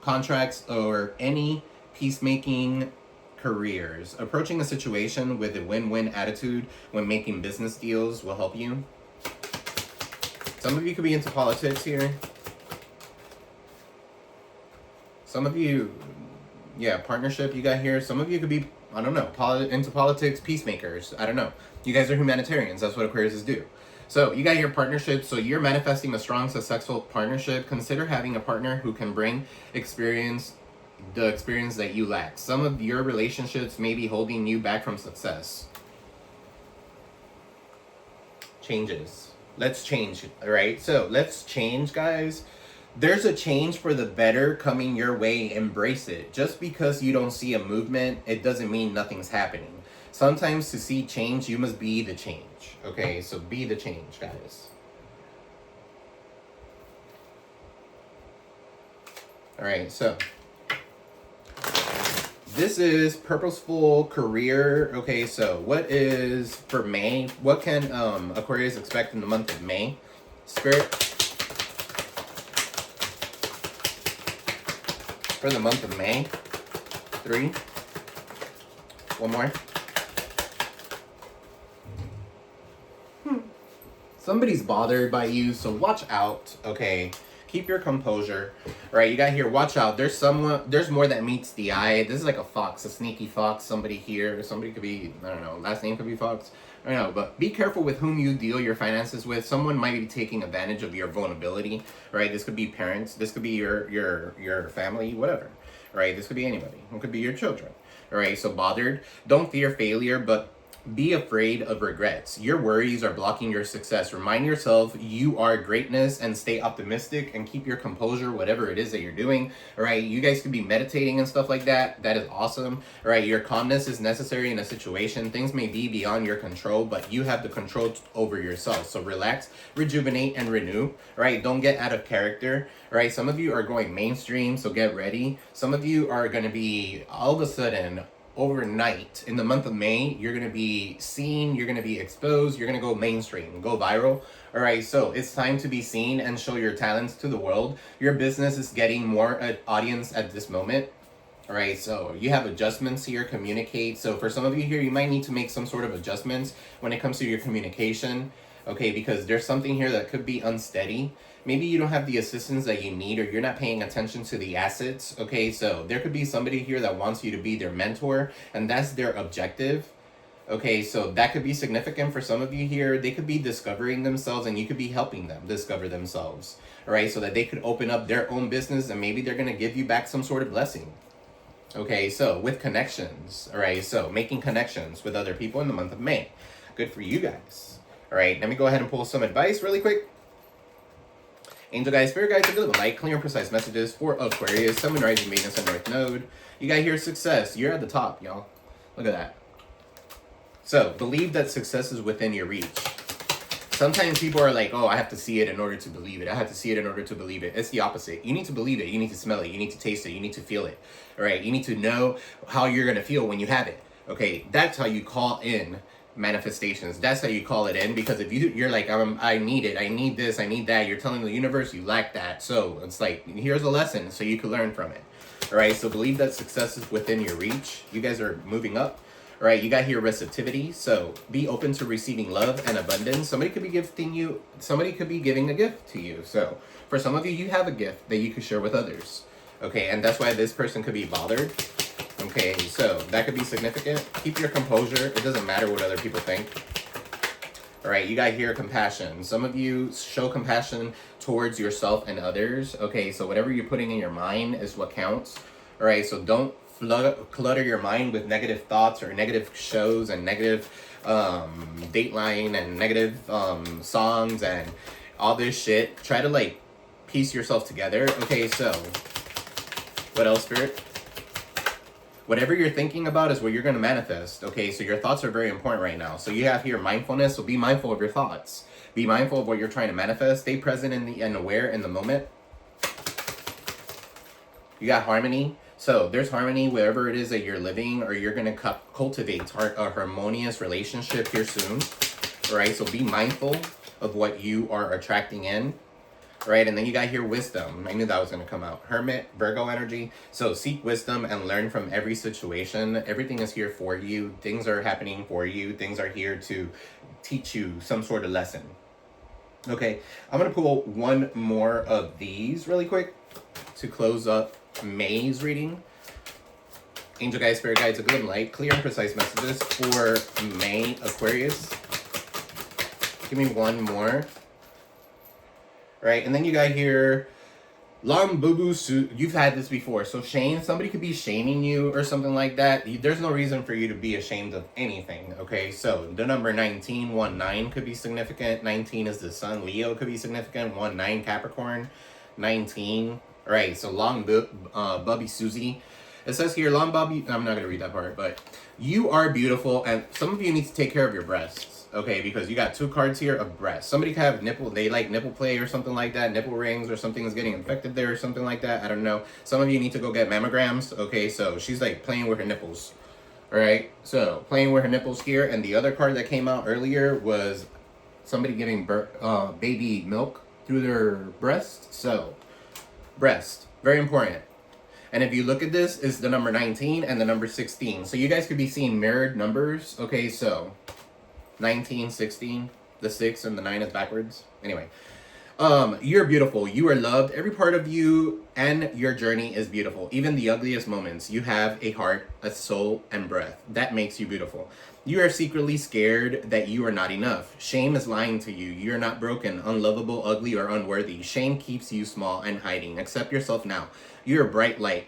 contracts, or any peacemaking careers. Approaching a situation with a win-win attitude when making business deals will help you. Some of you could be into politics here. Some of you, yeah, partnership you got here. Some of you could be, I don't know, into politics, peacemakers. I don't know. You guys are humanitarians. That's what Aquariuses do. So you got your partnership. So you're manifesting a strong, successful partnership. Consider having a partner who can bring the experience that you lack. Some of your relationships may be holding you back from success. Changes. Let's change, all right? So let's change, guys. There's a change for the better coming your way. Embrace it. Just because you don't see a movement, it doesn't mean nothing's happening. Sometimes to see change, you must be the change. Okay, so be the change, guys. All right, so this is purposeful career. Okay, so what is for May? What can Aquarius expect in the month of May? Spirit. For the month of May. 3. One more. Somebody's bothered by you, so watch out, okay? Keep your composure. All right, you got here, watch out. There's more that meets the eye. This is like a fox, a sneaky fox. Somebody here, somebody could be, I don't know, last name could be Fox. I don't know, but be careful with whom you deal your finances with. Someone might be taking advantage of your vulnerability, right? This could be parents. This could be your family, whatever, right? This could be anybody. It could be your children, all right? So bothered. Don't fear failure, but be afraid of regrets. Your worries are blocking your success. Remind yourself you are greatness and stay optimistic and keep your composure, whatever it is that you're doing. All right, you guys could be meditating and stuff like that. That is awesome. All right, your calmness is necessary in a situation. Things may be beyond your control, but you have the control over yourself. So relax, rejuvenate, and renew. All right, don't get out of character. All right, some of you are going mainstream, so get ready. Some of you are going to be all of a sudden overnight in the month of May, you're going to be seen, you're going to be exposed, you're going to go mainstream, go viral. All right, so it's time to be seen and show your talents to the world. Your business is getting more audience at this moment. All right, so you have adjustments here, communicate. So for some of you here, you might need to make some sort of adjustments when it comes to your communication, okay, because there's something here that could be unsteady. Maybe you don't have the assistance that you need, or you're not paying attention to the assets, okay? So there could be somebody here that wants you to be their mentor, and that's their objective, okay? So that could be significant for some of you here. They could be discovering themselves, and you could be helping them discover themselves, all right? So that they could open up their own business, and maybe they're going to give you back some sort of blessing. Okay, so with connections, all right? So making connections with other people in the month of May. Good for you guys. All right, let me go ahead and pull some advice really quick. Angel guys, spirit guides, give them light, clear and precise messages for Aquarius, Sun, Moon, Rising, Venus, and North Node. You got here success. You're at the top, y'all. Look at that. So believe that success is within your reach. Sometimes people are like, oh, I have to see it in order to believe it. I have to see it in order to believe it. It's the opposite. You need to believe it. You need to smell it. You need to taste it. You need to feel it. All right. You need to know how you're going to feel when you have it. Okay. That's how you call in manifestations. That's how you call it in, because if you're like, I need it, I need this, I need that, you're telling the universe you lack that. So it's like, here's a lesson so you can learn from it. All right, so believe that success is within your reach. You guys are moving up. All right, you got here receptivity. So be open to receiving love and abundance. Somebody could be gifting you, somebody could be giving a gift to you. So for some of you, you have a gift that you could share with others. Okay, and that's why this person could be bothered. Okay, so that could be significant. Keep your composure. It doesn't matter what other people think. All right, you got here compassion. Some of you show compassion towards yourself and others. Okay, so whatever you're putting in your mind is what counts. All right, so don't clutter your mind with negative thoughts or negative shows and negative dateline and negative songs and all this shit. Try to like piece yourself together. Okay, so what else, Spirit? Whatever you're thinking about is what you're going to manifest, okay? So your thoughts are very important right now. So you have here mindfulness, so be mindful of your thoughts. Be mindful of what you're trying to manifest. Stay present and aware in the moment. You got harmony. So there's harmony wherever it is that you're living, or you're going to cultivate a harmonious relationship here soon, all right? So be mindful of what you are attracting in. Right, and then you got here wisdom. I knew that was going to come out. Hermit, Virgo energy. So seek wisdom and learn from every situation. Everything is here for you. Things are happening for you. Things are here to teach you some sort of lesson. Okay, I'm going to pull one more of these really quick to close up May's reading. Angel guides, spirit guides, a good light, clear and precise messages for May, Aquarius. Give me one more. Right, and then you got here, Lam Bubu Su. You've had this before. So shame, somebody could be shaming you or something like that. There's no reason for you to be ashamed of anything, okay? So the number 19, 1-9 could be significant. 19 is the sun. Leo could be significant. 1-9 Capricorn. 19. All right, so Long Bubby Susie. It says here, Long Bubby, I'm not going to read that part, but you are beautiful, and some of you need to take care of your breasts. Okay, because you got two cards here of breasts. Somebody could have nipple, they like nipple play or something like that, nipple rings or something is getting infected there or something like that. I don't know. Some of you need to go get mammograms. Okay, so she's like playing with her nipples. All right, so playing with her nipples here. And the other card that came out earlier was somebody giving baby milk through their breast. So breast, very important. And if you look at this, it's the number 19 and the number 16. So you guys could be seeing mirrored numbers. Okay, so 19, 16. The 6 and the 9 is backwards. Anyway. You're beautiful. You are loved. Every part of you and your journey is beautiful. Even the ugliest moments. You have a heart, a soul, and breath. That makes you beautiful. You are secretly scared that you are not enough. Shame is lying to you. You are not broken, unlovable, ugly, or unworthy. Shame keeps you small and hiding. Accept yourself now. You're a bright light.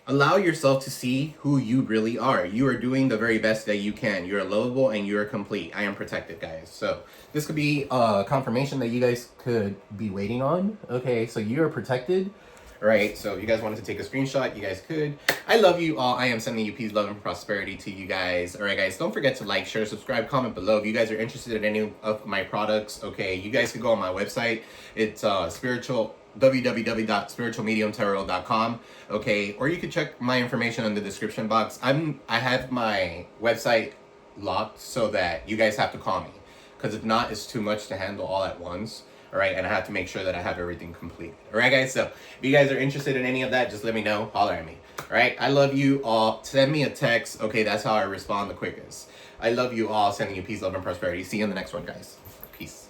Allow yourself to see who you really are. You are doing the very best that you can. You're lovable and you're complete. I am protected, guys. So this could be confirmation that you guys could be waiting on. Okay, so you are protected. All right, so if you guys wanted to take a screenshot, you guys could. I love you all. I am sending you peace, love, and prosperity to you guys. All right, guys, don't forget to like, share, subscribe, comment below. If you guys are interested in any of my products, okay, you guys can go on my website. It's www.spiritualmediumllc.com, okay, or you can check my information in the description box. I have my website locked so that you guys have to call me, because if not, it's too much to handle all at once. All right, and I have to make sure that I have everything completed. All right, guys, so if you guys are interested in any of that, just let me know. Holler at me. All right, I love you all. Send me a text. Okay, that's how I respond the quickest. I love you all. Sending you peace, love, and prosperity. See you in the next one, guys. Peace.